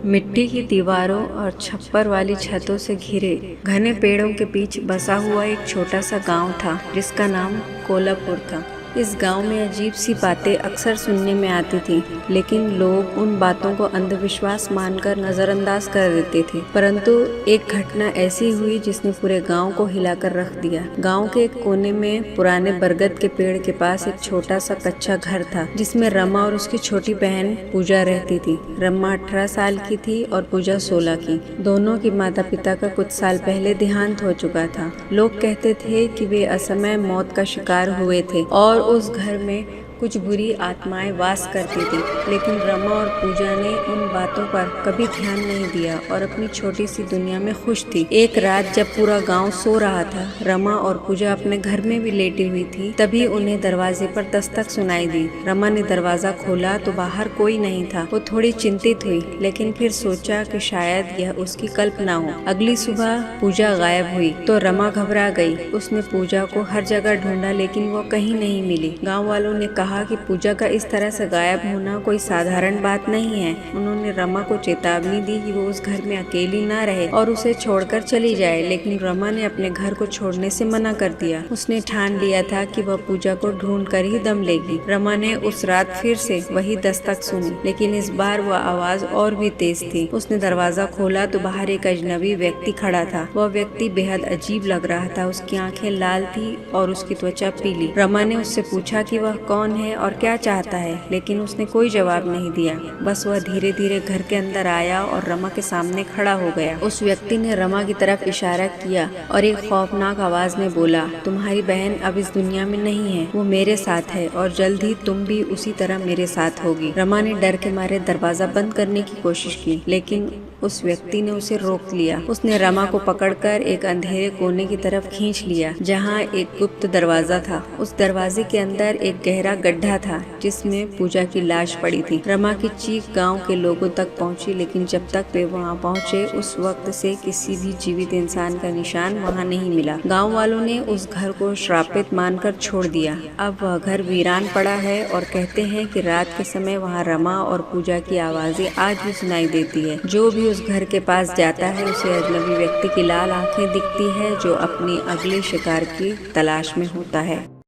मिट्टी की दीवारों और छप्पर वाली छतों से घिरे घने पेड़ों के बीच बसा हुआ एक छोटा सा गांव था जिसका नाम कोल्हापुर था। इस गांव में अजीब सी बातें अक्सर सुनने में आती थी, लेकिन लोग उन बातों को अंधविश्वास मानकर नजरअंदाज कर देते थे। परंतु एक घटना ऐसी हुई जिसने पूरे गांव को हिलाकर रख दिया। गांव के एक कोने में पुराने बरगद के पेड़ के पास एक छोटा सा कच्चा घर था जिसमें रमा और उसकी छोटी बहन पूजा रहती थी। रमा 18 साल की थी और पूजा 16 की। दोनों की माता पिता का कुछ साल पहले देहांत हो चुका था। लोग कहते थे कि वे असमय मौत का शिकार हुए थे और उस घर में कुछ बुरी आत्माएं वास करती थी, लेकिन रमा और पूजा ने उन बातों पर कभी ध्यान नहीं दिया और अपनी छोटी सी दुनिया में खुश थी। एक रात जब पूरा गांव सो रहा था, रमा और पूजा अपने घर में भी लेटी हुई थी, तभी उन्हें दरवाजे पर दस्तक सुनाई दी। रमा ने दरवाजा खोला तो बाहर कोई नहीं था। वो थोड़ी चिंतित हुई, लेकिन फिर सोचा कि शायद यह उसकी कल्पना हो। अगली सुबह पूजा गायब हुई तो रमा घबरा गई। उसने पूजा को हर जगह ढूंढा, लेकिन वो कहीं नहीं मिली। गाँव वालों ने कहा कि पूजा का इस तरह से गायब होना कोई साधारण बात नहीं है। उन्होंने रमा को चेतावनी दी कि वो उस घर में अकेली ना रहे और उसे छोड़कर चली जाए, लेकिन रमा ने अपने घर को छोड़ने से मना कर दिया। उसने ठान लिया था कि वह पूजा को ढूंढ कर ही दम लेगी। रमा ने उस रात फिर से वही दस्तक सुनी, लेकिन इस बार वह आवाज और भी तेज थी। उसने दरवाजा खोला तो बाहर एक अजनबी व्यक्ति खड़ा था। वह व्यक्ति बेहद अजीब लग रहा था। उसकी आंखें लाल थी और उसकी त्वचा पीली। रमा ने उससे पूछा कि वह कौन है और क्या चाहता है, लेकिन उसने कोई जवाब नहीं दिया। बस वह धीरे धीरे घर के अंदर आया और रमा के सामने खड़ा हो गया। उस व्यक्ति ने रमा की तरफ इशारा किया और एक खौफनाक आवाज में बोला, तुम्हारी बहन अब इस दुनिया में नहीं है, वो मेरे साथ है और जल्द ही तुम भी उसी तरह मेरे साथ होगी। रमा ने डर के मारे दरवाजा बंद करने की कोशिश की, लेकिन उस व्यक्ति ने उसे रोक लिया। उसने रमा को पकड़कर एक अंधेरे कोने की तरफ खींच लिया जहाँ एक गुप्त दरवाजा था। उस दरवाजे के अंदर एक गहरा गड्ढा था जिसमें पूजा की लाश पड़ी थी। रमा की चीख गांव के लोगों तक पहुंची, लेकिन जब तक वे वहां पहुंचे उस वक्त से किसी भी जीवित इंसान का निशान वहां नहीं मिला। गांव वालों ने उस घर को श्रापित मानकर छोड़ दिया। अब वह घर वीरान पड़ा है और कहते हैं कि रात के समय वहां रमा और पूजा की आवाजें आज भी सुनाई देती है। जो भी उस घर के पास जाता है उसे अजनबी व्यक्ति की लाल आंखें दिखती है जो अपनी अगले शिकार की तलाश में होता है।